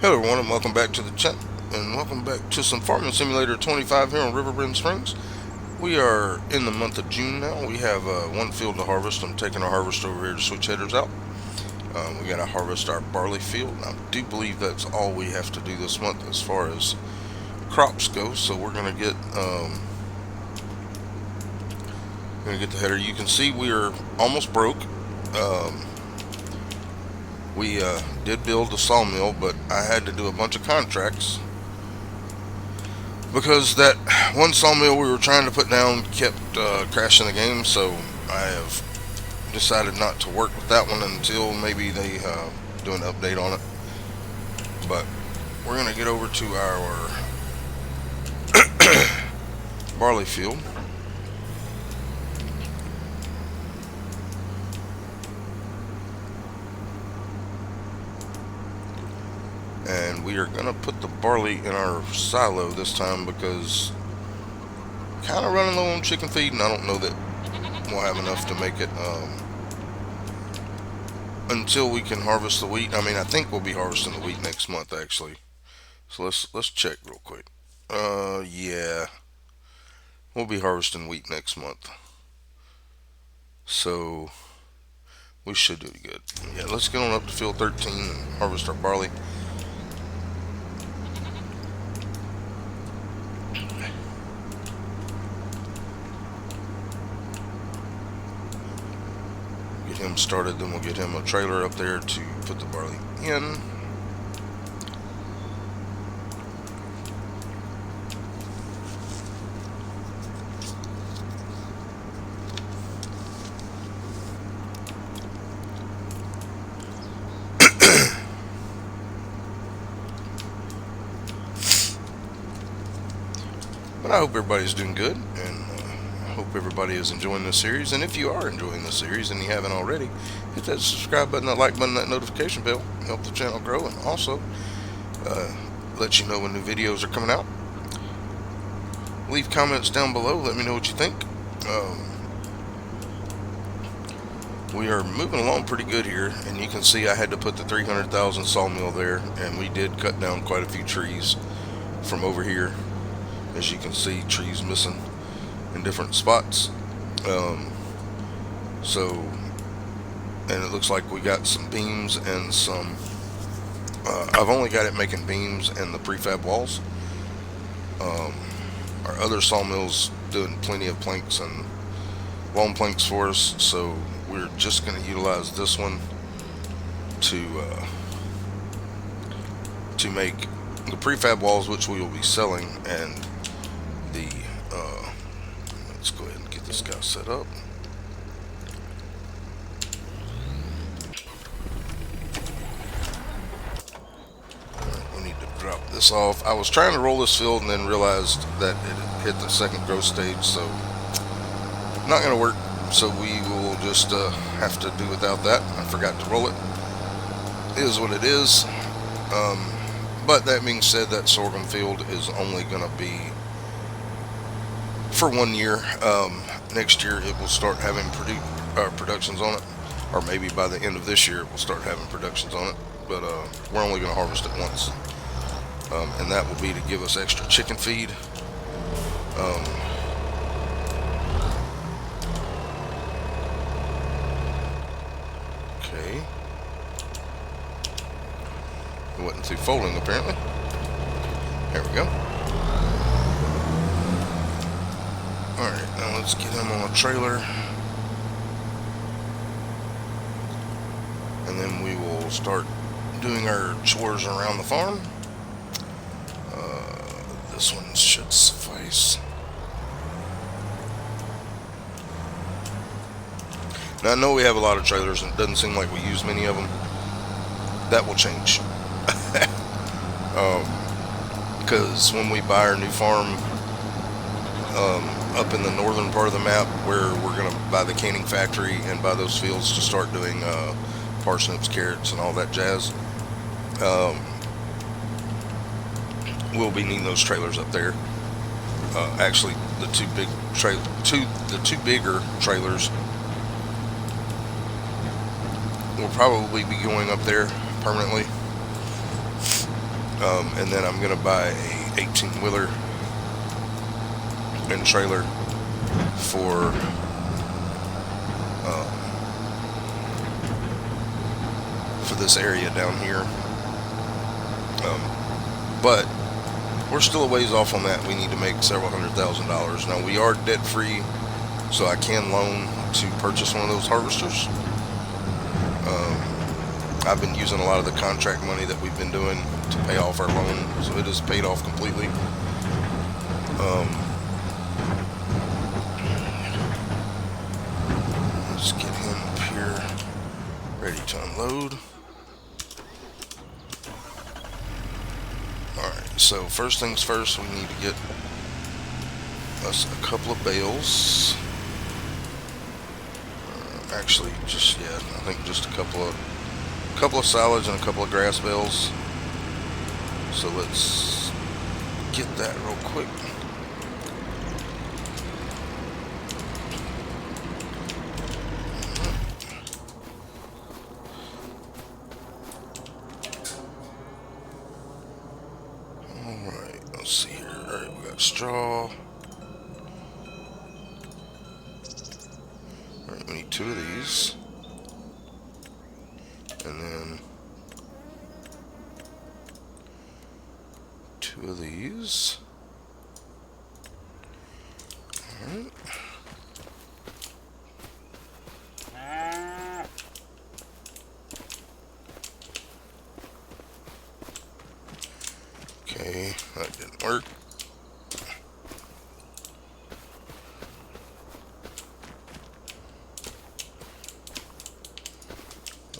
Hello everyone and welcome back to the channel and welcome back to some Farming Simulator 25 here on Riverbend Springs. We are in the month of June now. We have one field to harvest. I'm taking our harvest over here to switch headers out. We got to harvest our barley field. I do believe that's all we have to do this month as far as crops go. So we're going to get the header. You can see we are almost broke. We did build a sawmill, but I had to do a bunch of contracts because that one sawmill we were trying to put down kept crashing the game. So I have decided not to work with that one until maybe they do an update on it. But we're going to get over to our barley field. And we are going to put the barley in our silo this time because kind of running low on chicken feed, and I don't know that we'll have enough to make it until we can harvest the wheat. I mean, I think we'll be harvesting the wheat next month actually. So let's check real quick. Yeah, we'll be harvesting wheat next month. So we should do good. Yeah, let's get on up to field 13 and harvest our barley. Get him started, then we'll get him a trailer up there to put the barley in. But I hope everybody's doing good, and I hope everybody is enjoying this series. And if you are enjoying this series and you haven't already, hit that subscribe button, that like button, that notification bell. Help the channel grow, and also let you know when new videos are coming out. Leave comments down below. Let me know what you think. We are moving along pretty good here, and you can see I had to put the 300,000 sawmill there, and we did cut down quite a few trees from over here. As you can see, trees missing in different spots. And it looks like we got some beams and some. I've only got it making beams and the prefab walls. Our other sawmill's doing plenty of planks and long planks for us, so we're just going to utilize this one to make the prefab walls, which we will be selling, and the let's go ahead and get this guy set up. We need to drop this off. I was trying to roll this field and then realized that it had hit the second growth stage, so not going to work. So we will just have to do without that. I forgot to roll it. It is what it is. But that being said, that sorghum field is only going to be for 1 year. Next year it will start having productions on it, or maybe by the end of this year it will start having productions on it. But we're only going to harvest it once, and that will be to give us extra chicken feed. Okay, it wasn't through folding apparently. There we go. Alright, now let's get him on a trailer, and then we will start doing our chores around the farm. This one should suffice. Now I know we have a lot of trailers and it doesn't seem like we use many of them. That will change. Because when we buy our new farm up in the northern part of the map, where we're going to buy the canning factory and buy those fields to start doing parsnips, carrots, and all that jazz, we'll be needing those trailers up there. Actually, the two bigger trailers will probably be going up there permanently. And then I'm gonna buy a 18-wheeler and trailer for this area down here. But we're still a ways off on that. We need to make several $100,000. Now we are debt free, so I can loan to purchase one of those harvesters. I've been using a lot of the contract money that we've been doing to pay off our loan, so it is paid off completely. Let's get him up here, ready to unload. Alright, so first things first, we need to get us a couple of bales. Actually, just, yeah, I think just a couple of salads and a couple of grass bales. So let's get that real quick. Alright, let's see here. Alright, we got straw. Alright, we need 2 of these. And then 2 of these. Alright. Okay, that didn't work.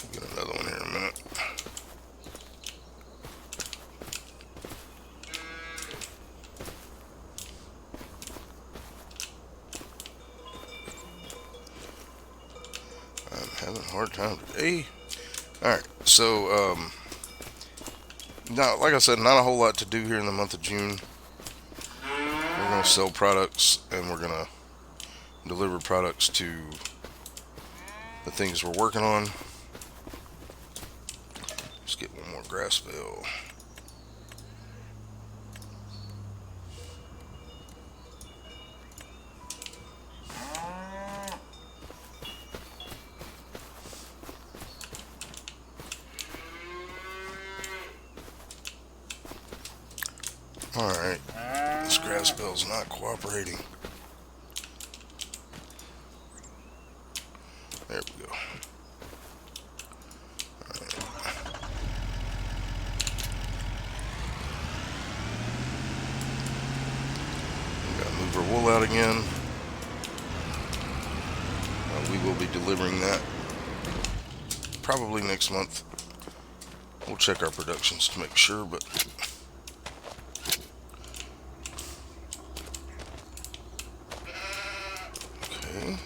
We'll get another one here in a minute. I'm having a hard time today. Alright, so, now, like I said, not a whole lot to do here in the month of June. We're going to sell products, and we're going to deliver products to the things we're working on. Let's get one more grass bale. Alright, this grass bale's not cooperating. There we go. Alright. We gotta move our wool out again. We will be delivering that probably next month. We'll check our productions to make sure, but okay.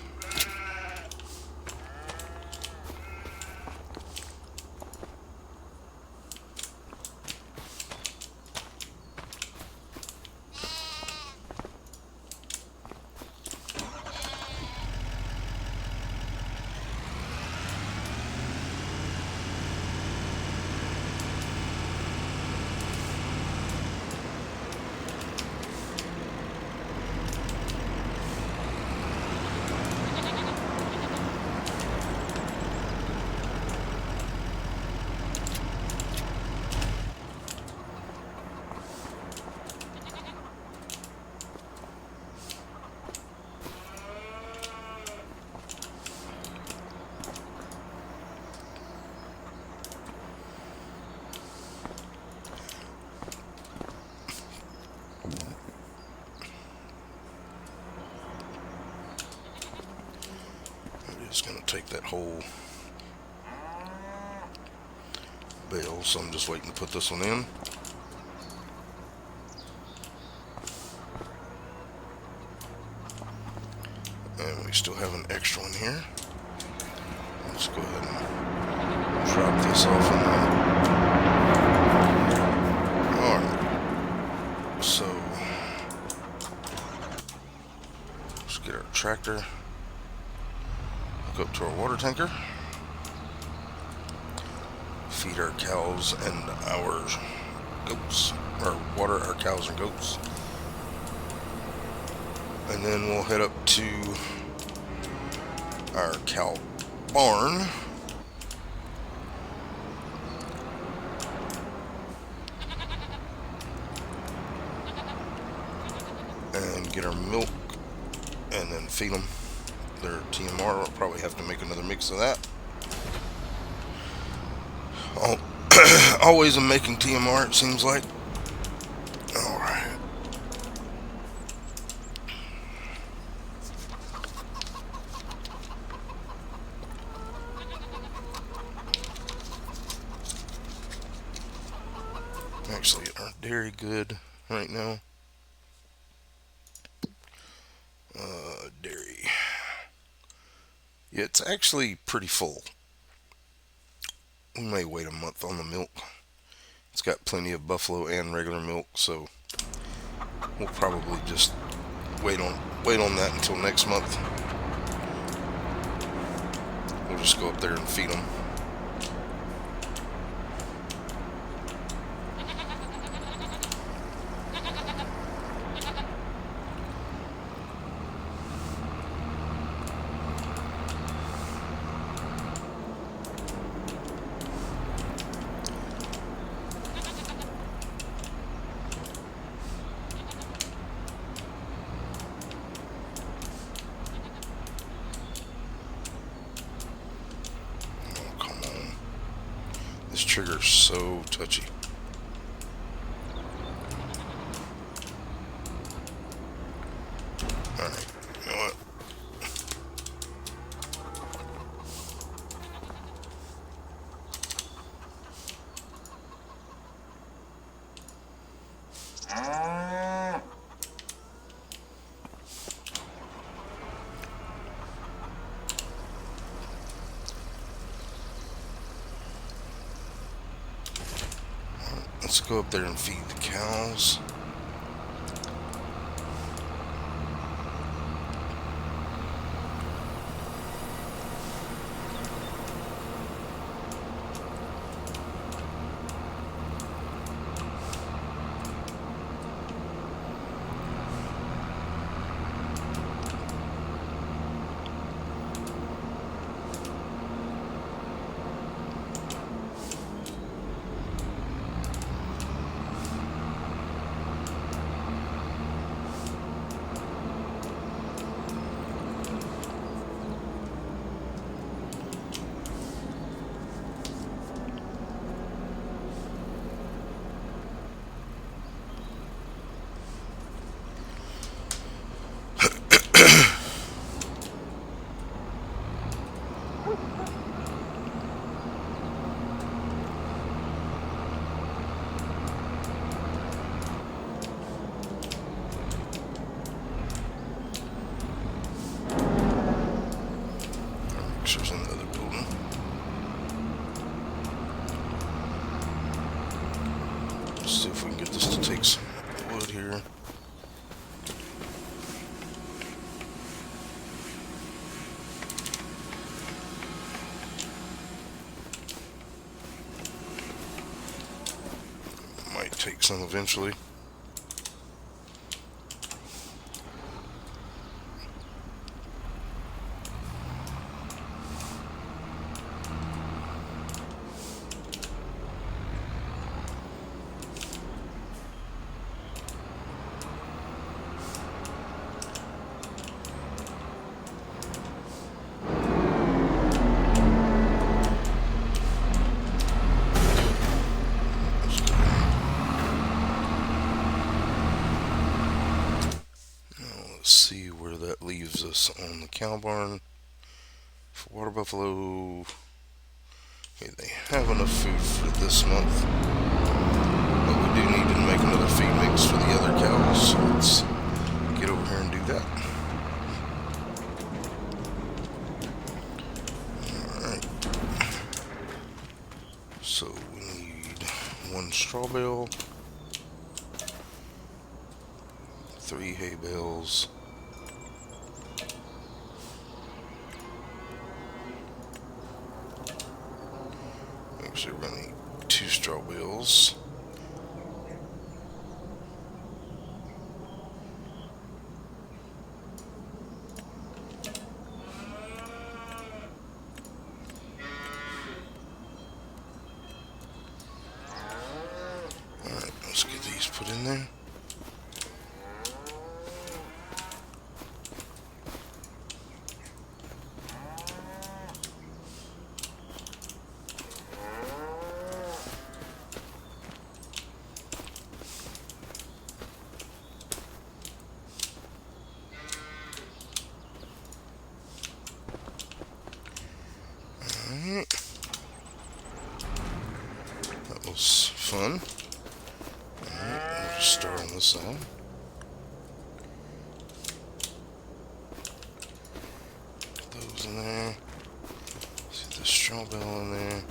It's going to take that whole bale, so I'm just waiting to put this one in. And we still have an extra one here. Let's go ahead and drop this off in there. Alright, so let's get our tractor. Go up to our water tanker, feed our cows and our goats, or water our cows and goats. And then we'll head up to our cow barn. And get our milk and then feed them their TMR. We'll probably have to make another mix of that. Always I'm making TMR, it seems like. Alright. Actually, our dairy good right now. Dairy. Yeah, it's actually pretty full. We may wait a month on the milk. It's got plenty of buffalo and regular milk, so we'll probably just wait on that until next month. We'll just go up there and feed them. This trigger's so touchy. Alright, you know what? Let's go up there and feed the cows. Mixers in the other building. Let's see if we can get this to take some wood here. Might take some eventually. See where that leaves us on the cow barn. For water buffalo, okay, they have enough food for this month, but we do need to make another feed mix for the other cows, so let's get over here and do that. Alright, so we need 1 straw bale, 3 hay bales, actually we're going to need 2 straw bales, in there. Alright. That was fun. Alright, we'll just start on this side. Put those in there. See the straw bale in there.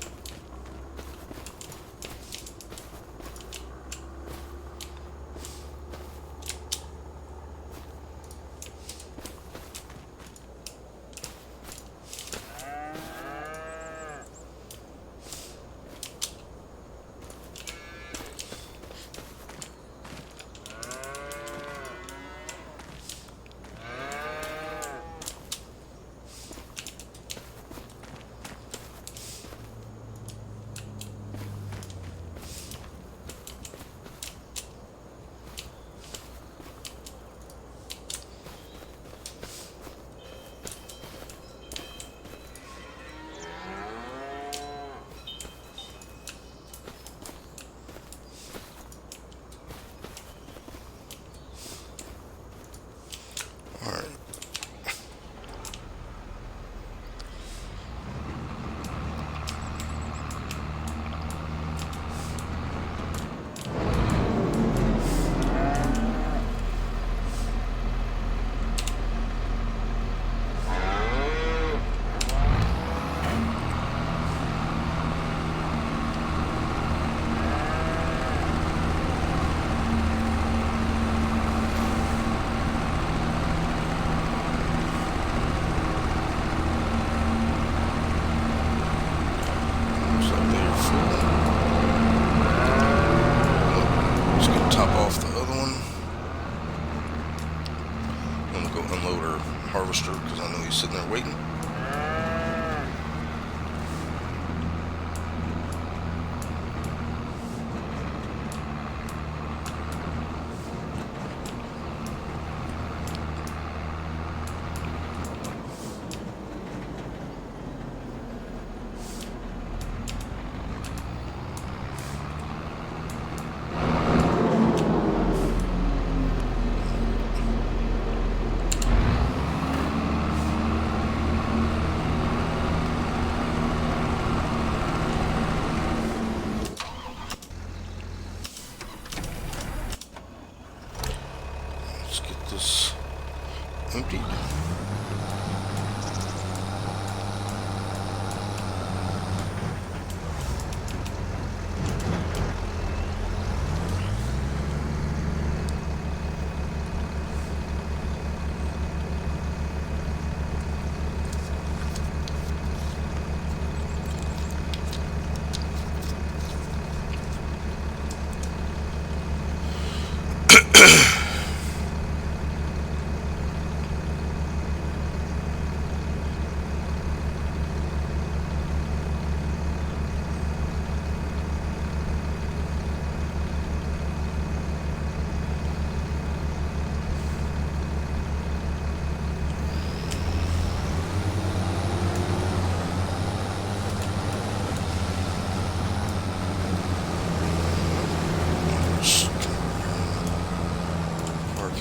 Alright. Unload our harvester because I know he's sitting there waiting. Let's get this emptied.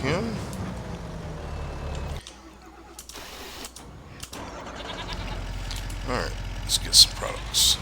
Him. Alright, let's get some products.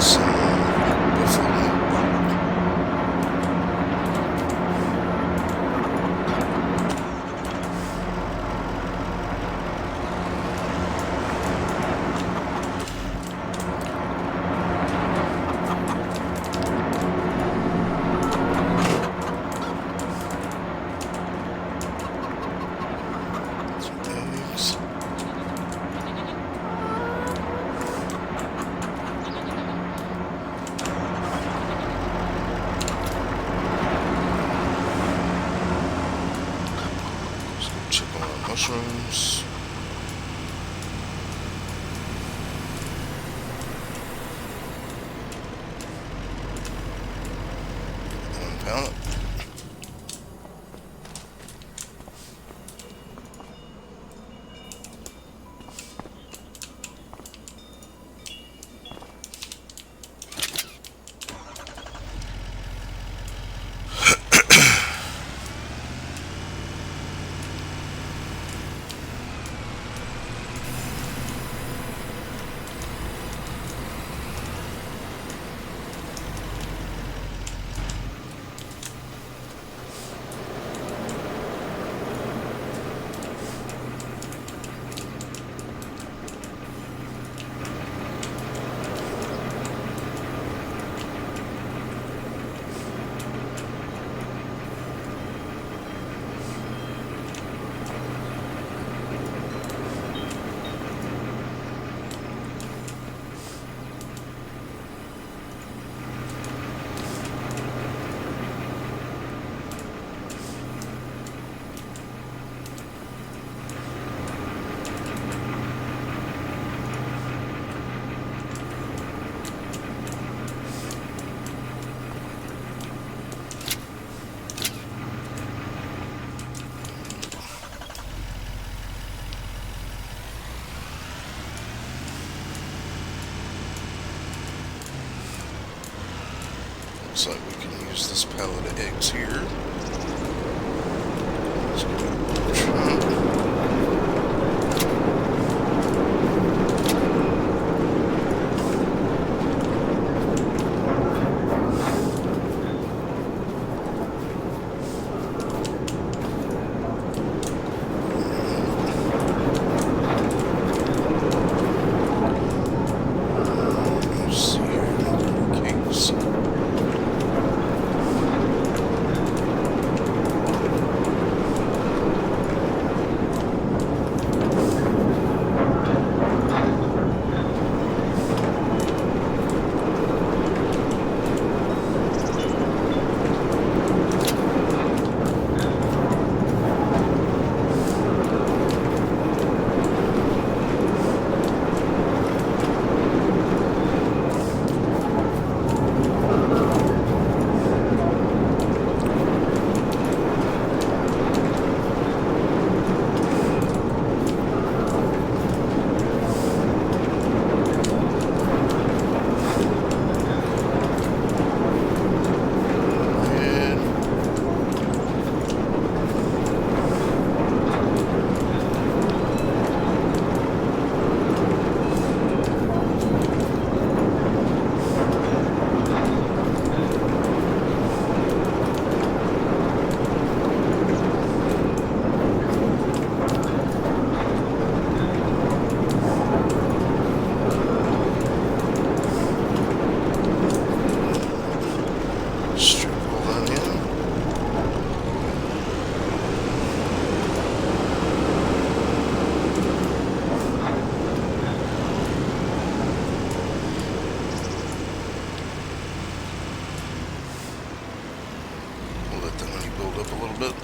Some buffalo mushrooms. Pallet. Looks like we can use this pallet of eggs here. Let's go to the trunk. Up a little bit.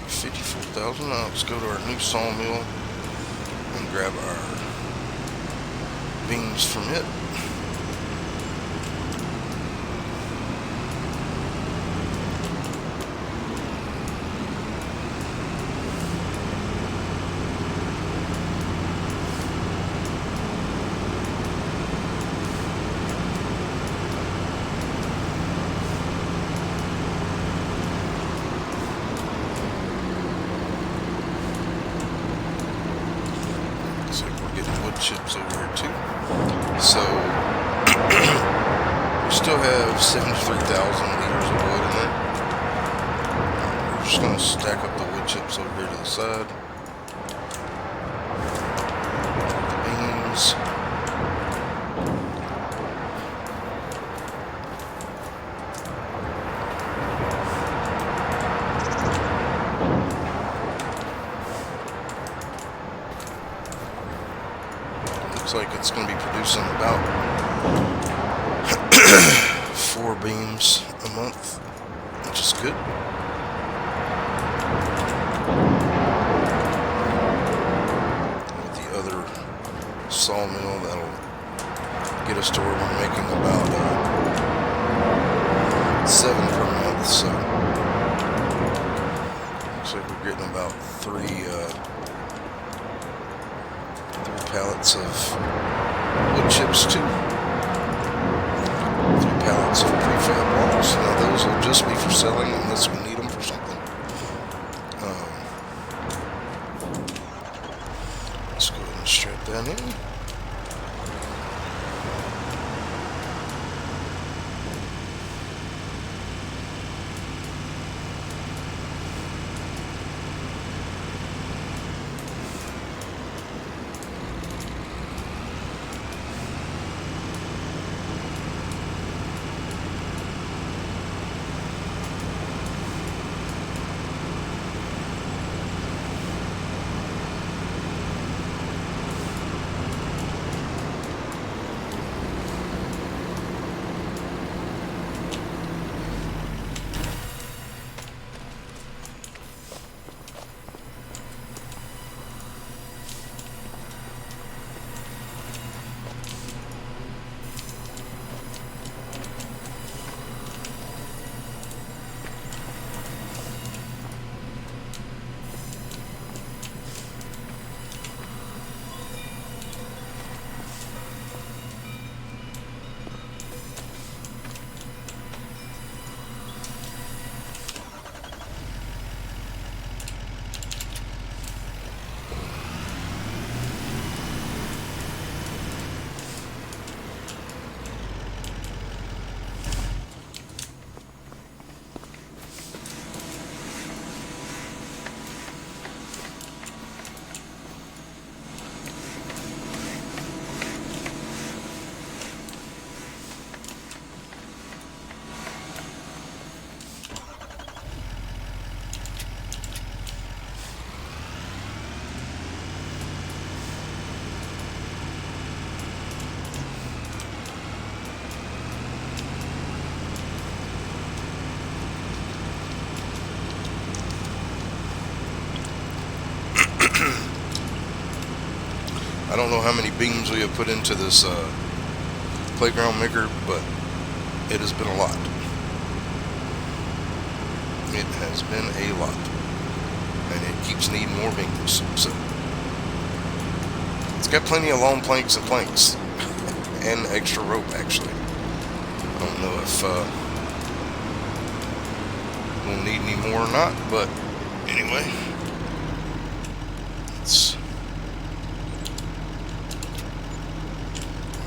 $54,000. Now let's go to our new sawmill and grab our beams from it. Chips over here too. So we still have 73,000 liters of wood in there. We're just going to stack up the wood chips over here to the side. The beams. Looks like it's going to be producing about 4 beams a month, which is good. With the other sawmill, that'll get us to where we're making about 7 per month. So looks like we're getting about three pallets of wood chips too. 3 pallets of prefab walls. Now those will just be for selling unless we need them for something. Let's go ahead and strap that in. I don't know how many beams we have put into this playground maker, but it has been a lot. It has been a lot. And it keeps needing more beams. So it's got plenty of long planks and planks. And extra rope, actually. I don't know if we'll need any more or not, but anyway.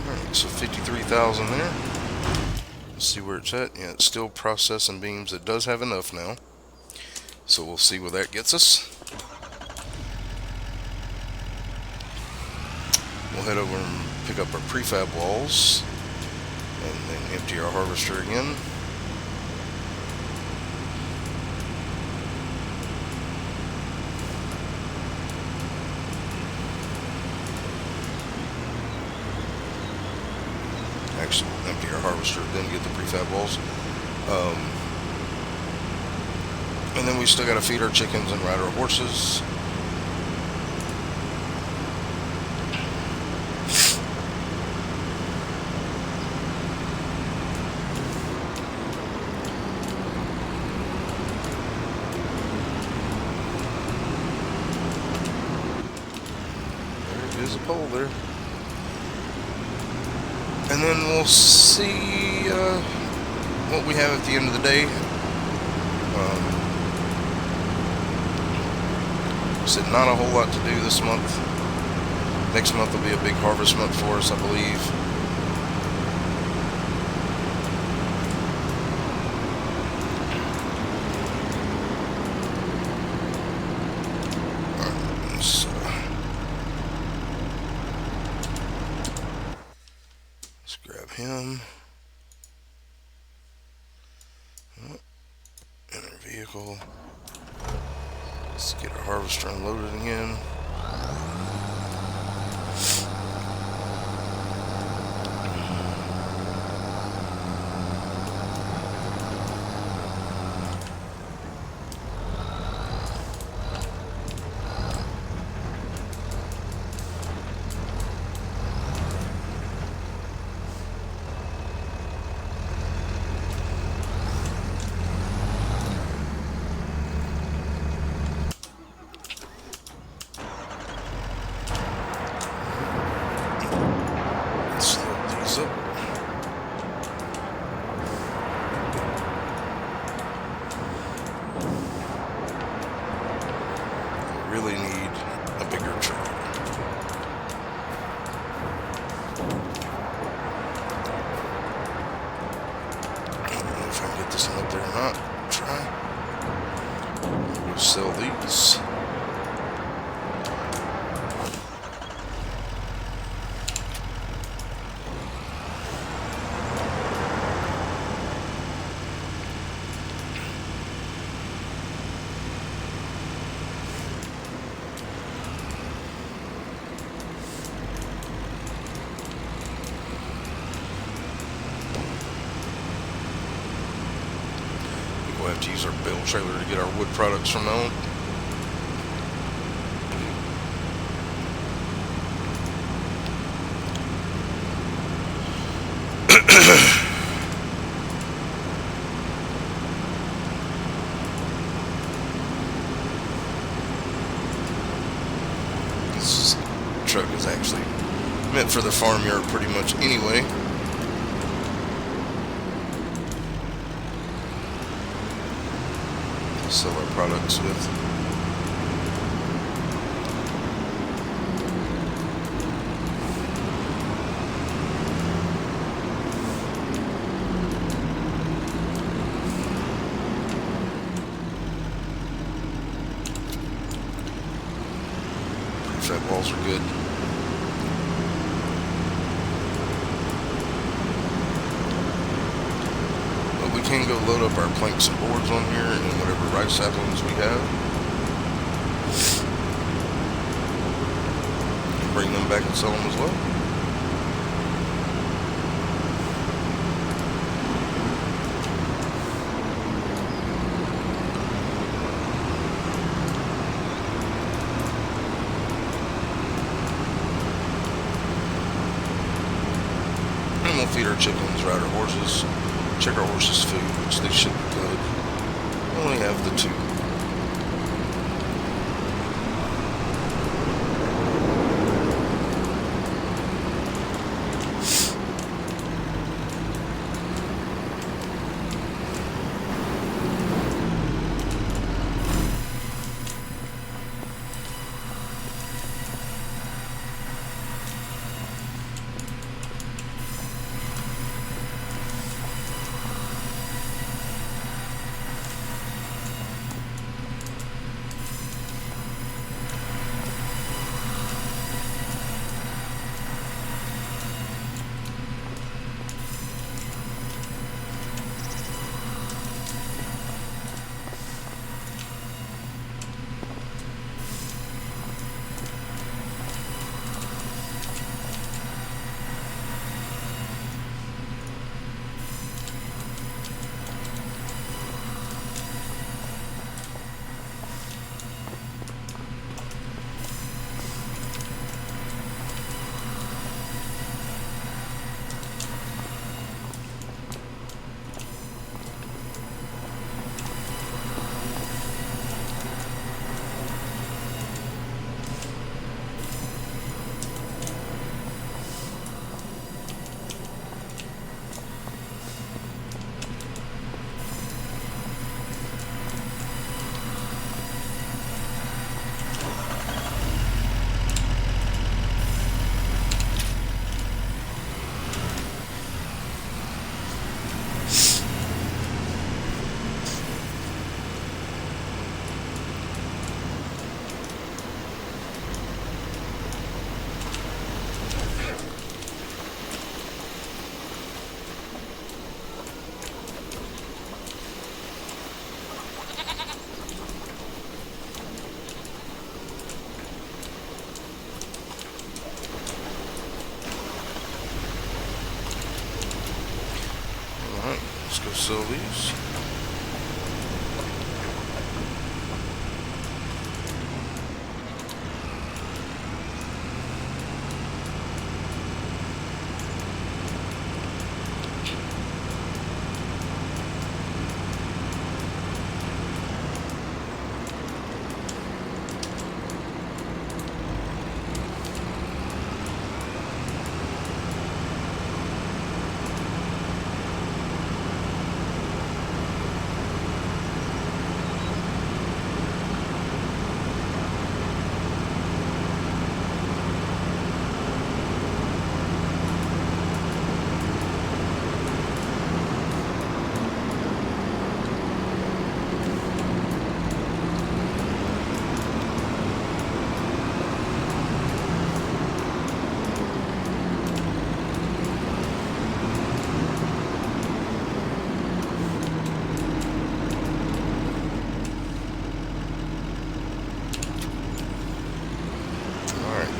Alright, so 53,000 there. Let's see where it's at. Yeah, it's still processing beams. It does have enough now. So we'll see where that gets us. We'll head over and pick up our prefab walls and then empty our harvester again. Actually, empty our harvester, then get the prefab walls. And then we still got to feed our chickens and ride our horses. There is a pole there. And then we'll see what we have at the end of the day. Said not a whole lot to do this month. Next month will be a big harvest month for us, I believe. Let's grab him. In our vehicle. Let's get our harvester unloaded again. really need a bigger truck. I don't know if I can get this one up there or not. Try. We'll sell these. We'll have to use our bale trailer to get our wood products from now on. This truck is actually meant for the farmyard pretty much anyway. Sell our products with. Prefab walls are good. But we can go load up our planks and boards on here and whatever rice saplings we have. And bring them back and sell them as well. And we'll feed our chickens, ride our horses, check our horses' food, which they should be good. We only have the 2. Let's go sell these.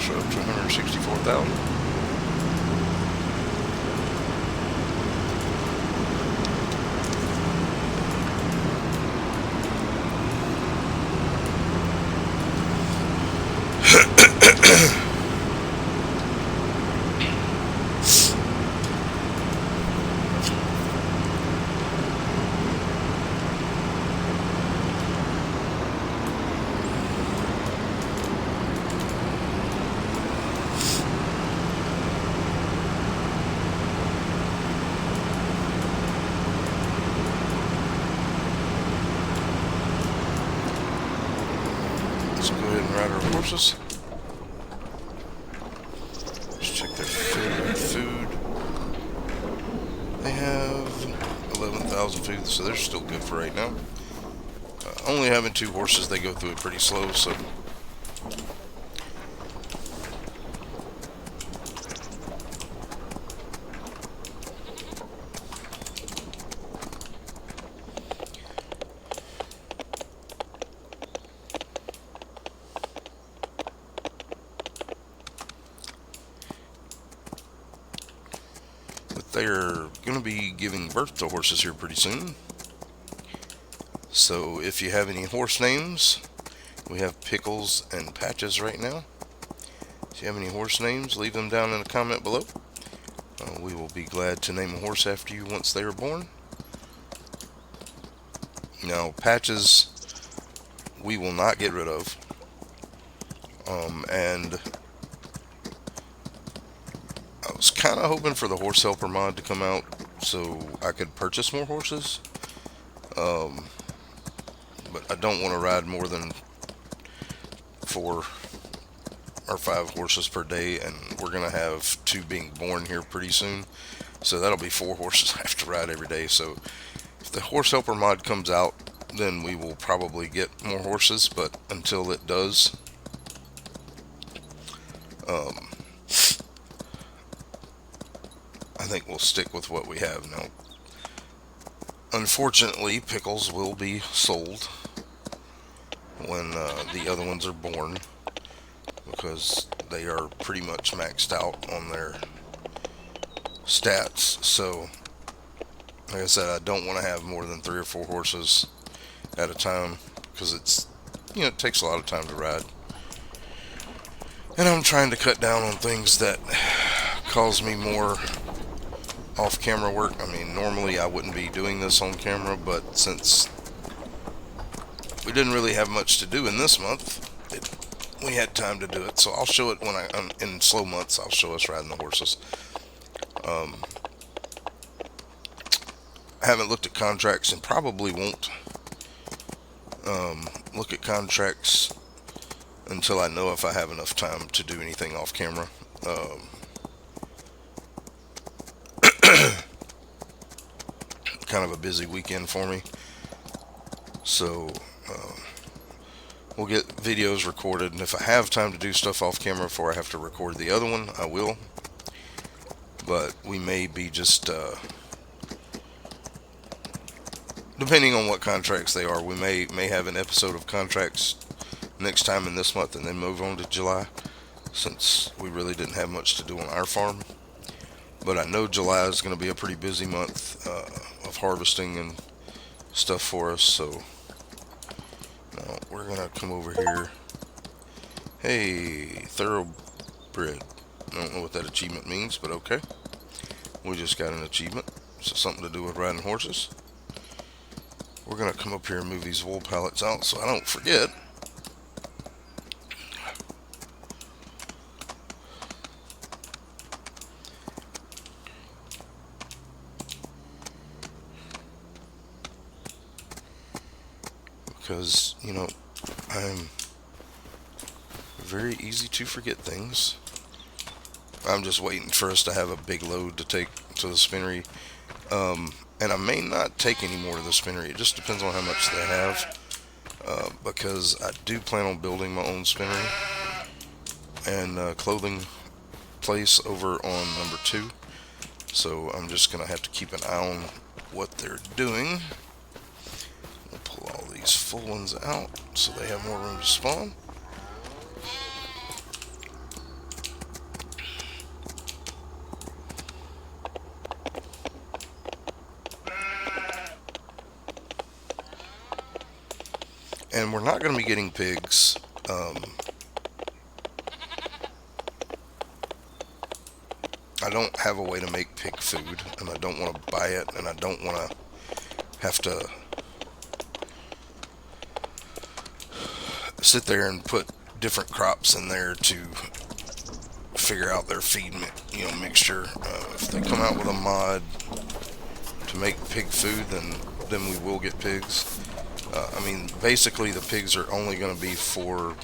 Stocks are up to 164,000. Let's go ahead and ride our horses. Let's check their food. They have 11,000 food, so they're still good for right now. Only having 2 horses, they go through it pretty slow, so they're going to be giving birth to horses here pretty soon. So if you have any horse names, we have Pickles and Patches right now. If you have any horse names, leave them down in the comment below. We will be glad to name a horse after you once they are born. Now, Patches, we will not get rid of. And I was kind of hoping for the horse helper mod to come out so I could purchase more horses. But I don't want to ride more than 4 or 5 horses per day, and we're going to have 2 being born here pretty soon. So that'll be 4 horses I have to ride every day. So if the horse helper mod comes out, then we will probably get more horses, but until it does, I think we'll stick with what we have now. Unfortunately, Pickles will be sold when the other ones are born, because they are pretty much maxed out on their stats. So, like I said, I don't want to have more than 3 or 4 horses at a time, because it's, it takes a lot of time to ride. And I'm trying to cut down on things that cause me more off-camera work. I mean, normally I wouldn't be doing this on camera, but since we didn't really have much to do in this month, we had time to do it. So I'll show it when in slow months, I'll show us riding the horses. I haven't looked at contracts and probably won't look at contracts until I know if I have enough time to do anything off camera. Kind of a busy weekend for me, so we'll get videos recorded, and if I have time to do stuff off camera before I have to record the other one, I will. But we may be just depending on what contracts they are, we may have an episode of contracts next time in this month and then move on to July, since we really didn't have much to do on our farm. But I know July is going to be a pretty busy month of harvesting and stuff for us. So now we're going to come over here. Hey, thoroughbred. I don't know what that achievement means, but okay. We just got an achievement. So something to do with riding horses. We're going to come up here and move these wool pallets out so I don't forget. Because, I'm very easy to forget things. I'm just waiting for us to have a big load to take to the spinnery. And I may not take any more to the spinnery. It just depends on how much they have. Because I do plan on building my own spinnery and clothing place over on number 2. So I'm just going to have to keep an eye on what they're doing. We'll pull all these full ones out so they have more room to spawn. and we're not going to be getting pigs. I don't have a way to make pig food, and I don't want to buy it, and I don't want to have to sit there and put different crops in there to figure out their feed mixture. If they come out with a mod to make pig food, then we will get pigs. I mean, basically the pigs are only going to be for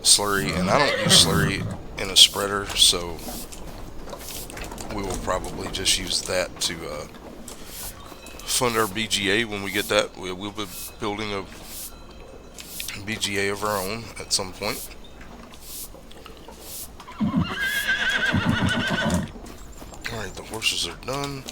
slurry, and I don't use slurry in a spreader, so we will probably just use that to fund our BGA when we get that. We'll be building a BGA of our own at some point. Alright, the horses are done.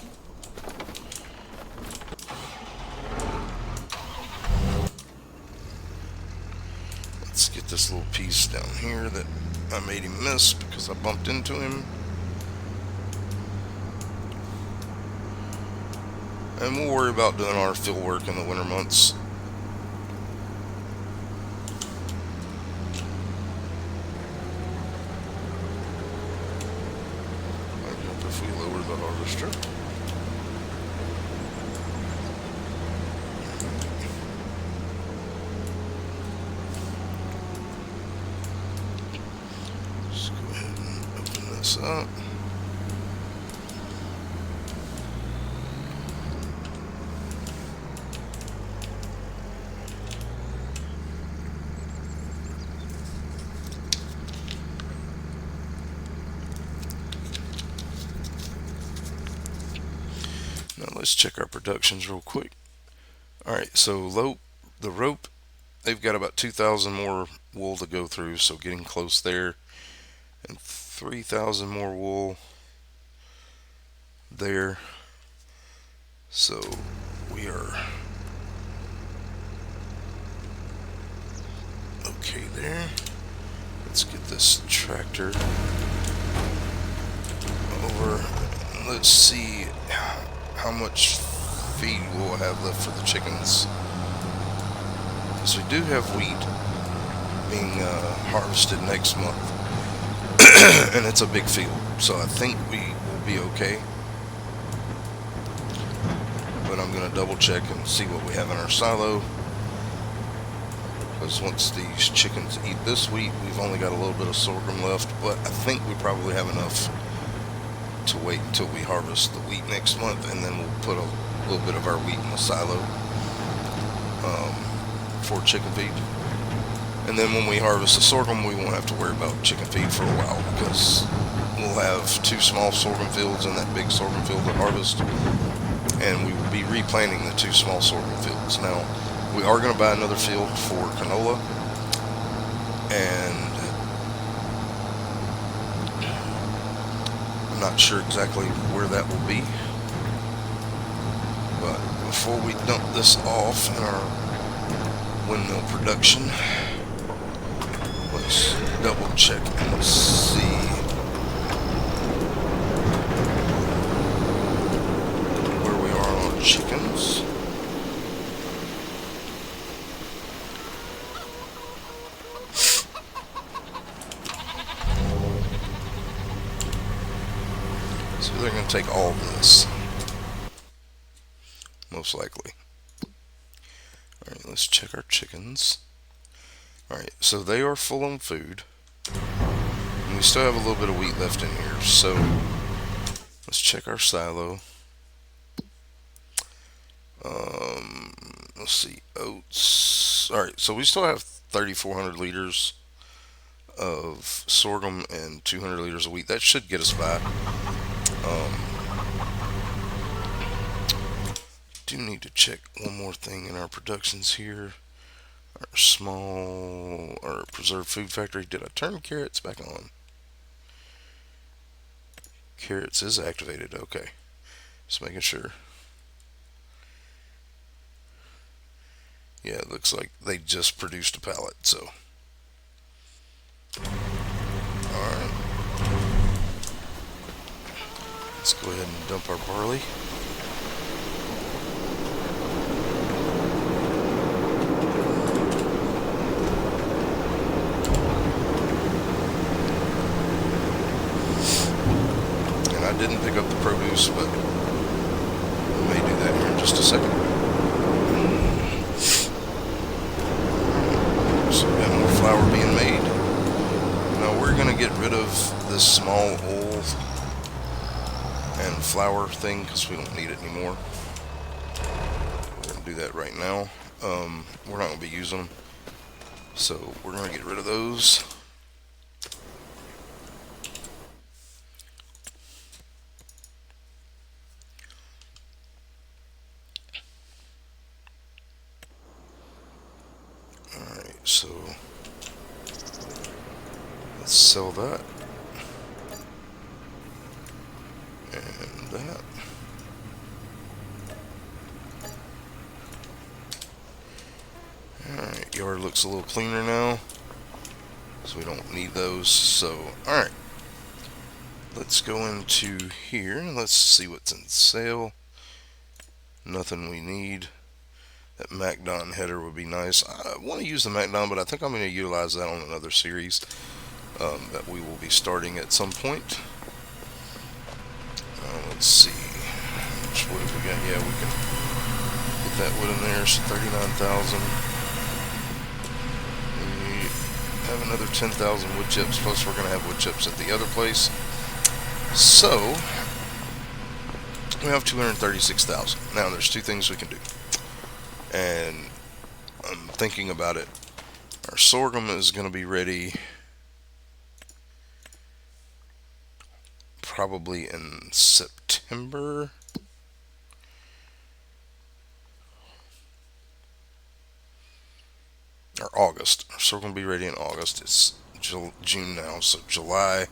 Let's get this little piece down here that I made him miss because I bumped into him. And we'll worry about doing our field work in the winter months. Might help if we lower the harvester. Let's go ahead and open this up. Now let's check our productions real quick. Alright, so the rope, they've got about 2,000 more wool to go through, so getting close there. And 3,000 more wool there. So we are okay there. Let's get this tractor over. Let's see how much feed we'll have left for the chickens. Because we do have wheat being harvested next month. And it's a big field, so I think we will be okay. But I'm going to double check and see what we have in our silo. Because once these chickens eat this wheat, we've only got a little bit of sorghum left. But I think we probably have enough to wait until we harvest the wheat next month, and then we'll put a little bit of our wheat in the silo for chicken feed. And then when we harvest the sorghum, we won't have to worry about chicken feed for a while, because we'll have 2 small sorghum fields and that big sorghum field to harvest, and we will be replanting the 2 small sorghum fields. Now, we are going to buy another field for canola, and I'm not sure exactly where that will be. But before we dump this off in our windmill production, let's double check and see where we are on our chickens. So they're going to take all of this, most likely. Alright, let's check our chickens. Alright, so they are full on food. And we still have a little bit of wheat left in here. So let's check our silo. Let's see, oats. Alright, so we still have 3,400 liters of sorghum and 200 liters of wheat. That should get us by. Do need to check one more thing in our productions here. Our preserved food factory. Did I turn carrots back on? Carrots is activated. Okay, just making sure. Yeah, it looks like they just produced a pallet. So, all right, let's go ahead and dump our barley. didn't pick up the produce, but we may do that here in just a second. So we got more flour being made. Now we're going to get rid of this small oil and flour thing because we don't need it anymore. We're going to do that right now. We're not going to be using them, so we're going to get rid of those. Alright, so let's sell that and that. Alright, yard looks a little cleaner now, so we don't need those. So, alright, let's go into here and let's see what's in sale. Nothing we need. That MacDon header would be nice. I want to use the MacDon, but I think I'm going to utilize that on another series that we will be starting at some point. Let's see. How much wood have we got? Yeah, we can get that wood in there. So 39,000. We have another 10,000 wood chips, plus we're going to have wood chips at the other place. So we have 236,000. Now there's two things we can do. And I'm thinking about it. Our sorghum is going to be ready probably in September. Or August. Our sorghum will be ready in August. It's June now, so July.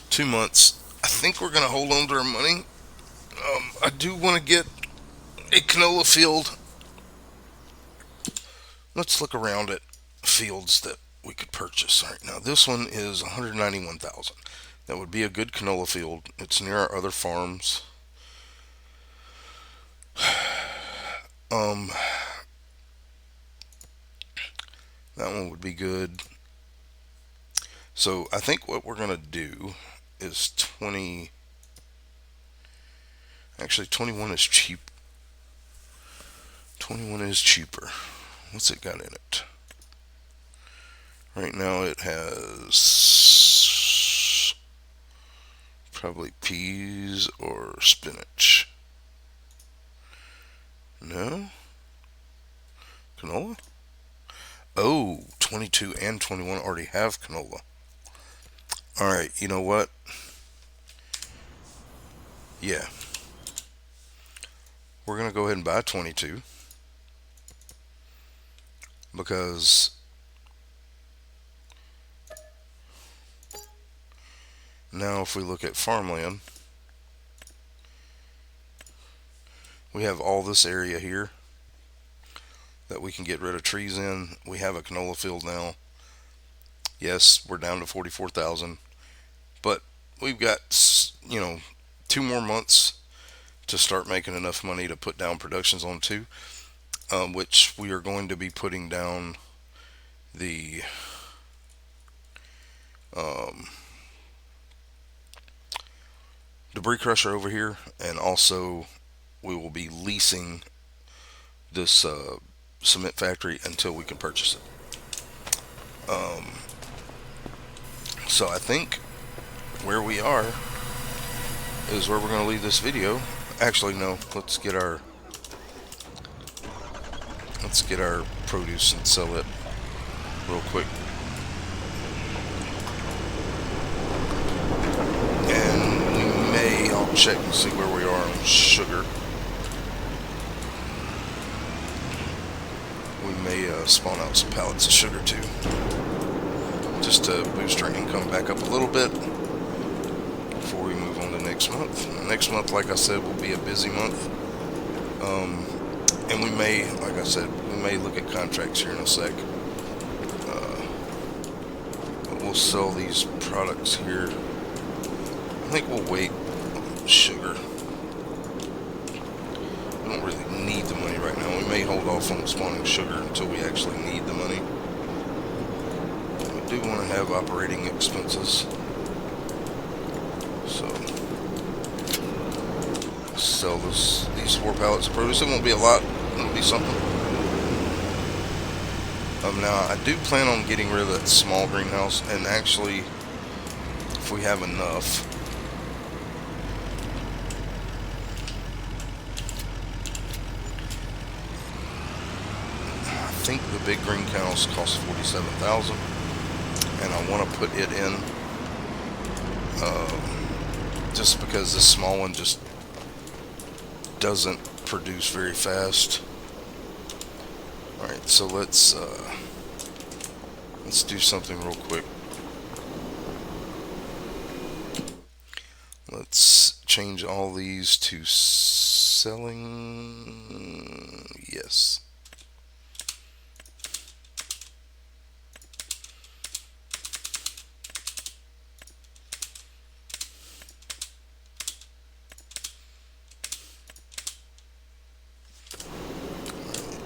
2 months. I think we're going to hold on to our money. I do want to get a canola field. Let's look around at fields that we could purchase. All right, now this one is 191,000. That would be a good canola field. It's near our other farms. That one would be good. So I think what we're going to do is 20. Actually, 21 is cheap. 21 is cheaper. What's it got in it? Right now it has probably peas or spinach. No? Canola? Oh, 22 and 21 already have canola. Alright, you know what? Yeah. We're going to go ahead and buy 22. Because now if we look at farmland, we have all this area here that we can get rid of trees in. We have a canola field now. Yes, we're down to 44,000, but we've got 2 more months to start making enough money to put down productions on 2, which we are going to be putting down the debris crusher over here, and also we will be leasing this cement factory until we can purchase it. So I think where we are is where we're going to leave this video. Actually, no. Let's get our produce and sell it real quick. And we may, I'll check and see where we are on sugar. We may spawn out some pallets of sugar too, just to boost our income back up a little bit before we move on to next month. Next month, like I said, will be a busy month. And we may, like I said, we may look at contracts here in a sec. But we'll sell these products here. I think we'll wait on sugar. We don't really need the money right now. We may hold off on spawning sugar until we actually need the money. We do want to have operating expenses. So sell these 4 pallets of produce. It won't be a lot. It'll be something. Now I do plan on getting rid of that small greenhouse, and actually, if we have enough, I think the big greenhouse costs $47,000, and I want to put it in, just because this small one just doesn't produce very fast. All right, so let's do something real quick. Let's change all these to selling. Yes.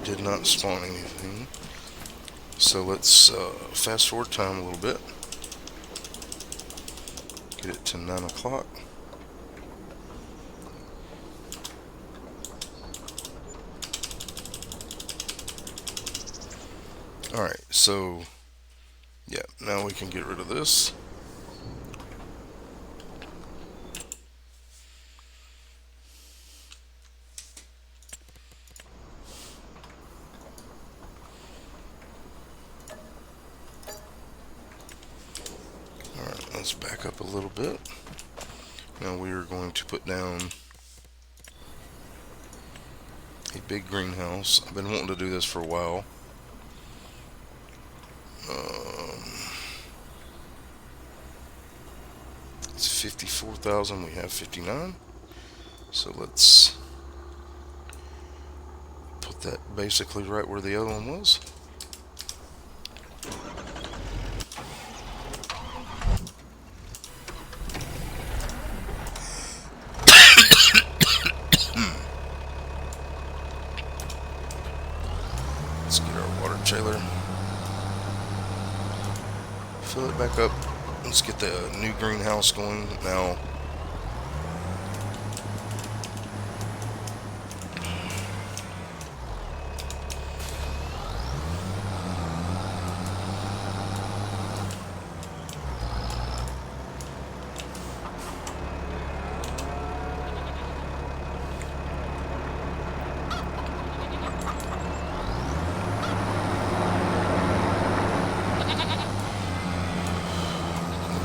Did not spawn anything. So let's fast forward time a little bit. Get it to 9 o'clock. Alright, so yeah, now we can get rid of this. Alright, let's back up a little bit. Now we are going to put down a big greenhouse. I've been wanting to do this for a while. It's 54,000. We have 59. So let's put that basically right where the other one was. Let's get our water trailer. Fill it back up. Let's get the new greenhouse going now.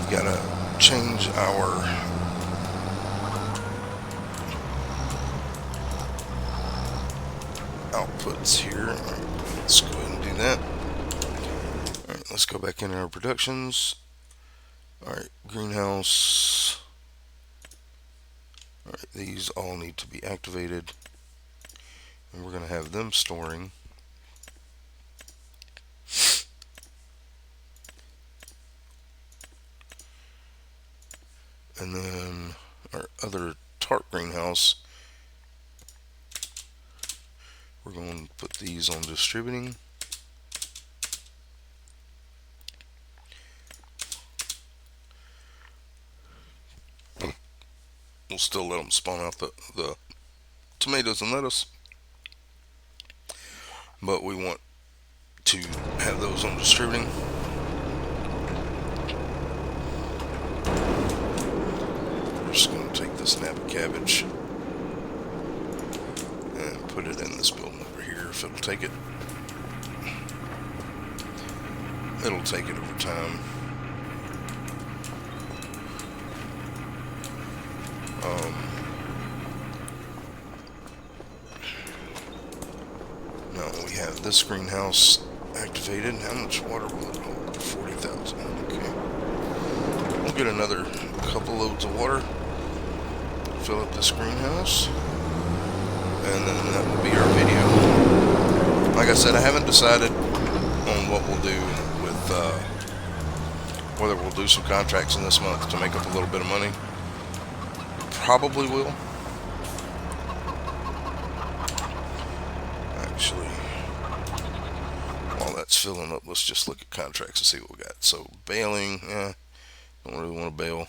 Gotta change our outputs here. Alright, let's go ahead and do that. Alright, let's go back into our productions. Alright, greenhouse. Alright, these all need to be activated, and we're gonna have them storing. And then our other tarp greenhouse, we're going to put these on distributing. We'll still let them spawn out the tomatoes and lettuce, but we want to have those on distributing. We're just going to take this nab of cabbage and put it in this building over here, if it'll take it. It'll take it over time. Now we have this greenhouse activated. How much water will it hold? 40,000. Okay. We'll get another couple loads of water. Fill up this greenhouse, and then that will be our video. Like I said, I haven't decided on what we'll do with whether we'll do some contracts in this month to make up a little bit of money. Probably will. Actually, while that's filling up, let's just look at contracts and see what we got. So baling, don't really want to bail.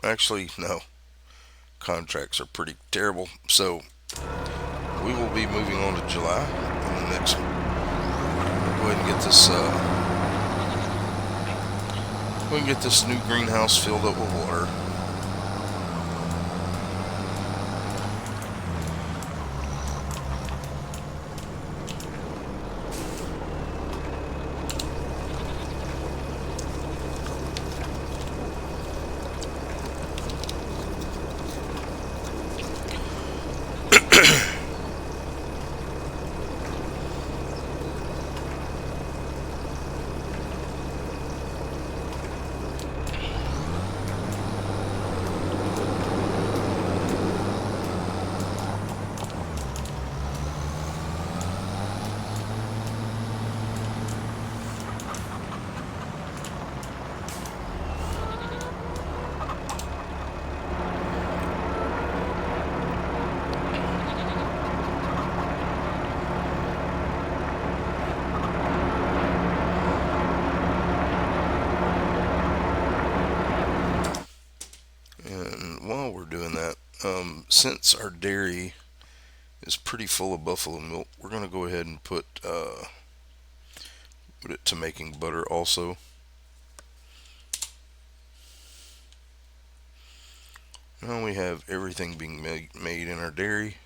Actually, no. contracts are pretty terrible. So we will be moving on to July in the next. We'll go ahead and get this. We can get this new greenhouse filled up with water. And while we're doing that, since our dairy is pretty full of buffalo milk, we're going to go ahead and put it to making butter also. Now we have everything being made in our dairy.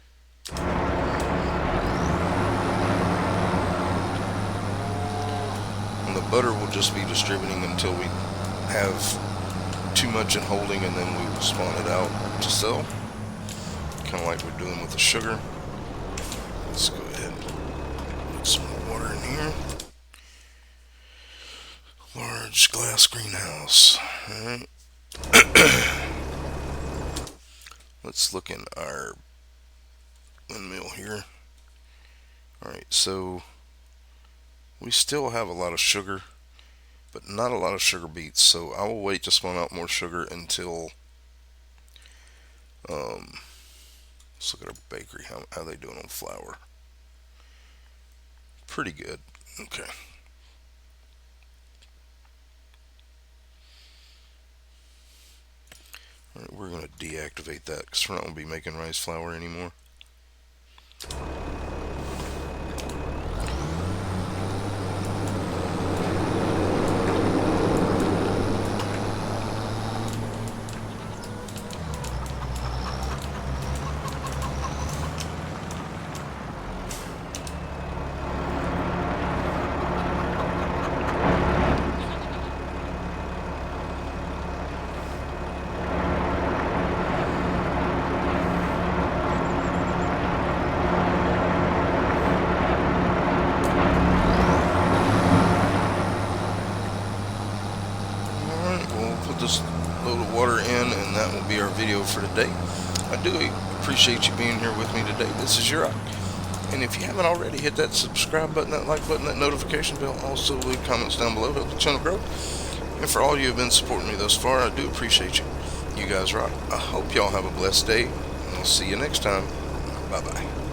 And the butter will just be distributing until we have too much in holding, and then we will spawn it out to sell, kind of like we're doing with the sugar. Let's go ahead and put some more water in here. Large glass greenhouse. Alright. Let's look in our windmill here. Alright, so we still have a lot of sugar, but not a lot of sugar beets, so I will wait to spawn out more sugar until let's look at our bakery. How they doing on flour? Pretty good. Okay. Alright, we're going to deactivate that because we're not going to be making rice flour anymore. This load of water in, and that will be our video for today. I do appreciate you being here with me today. This is your Rock, and if you haven't already, hit that subscribe button, that like button, that notification bell. Also leave comments down below, help the channel grow. And for all you have been supporting me thus far, I do appreciate you. You guys rock. I hope y'all have a blessed day, and I'll see you next time. Bye bye.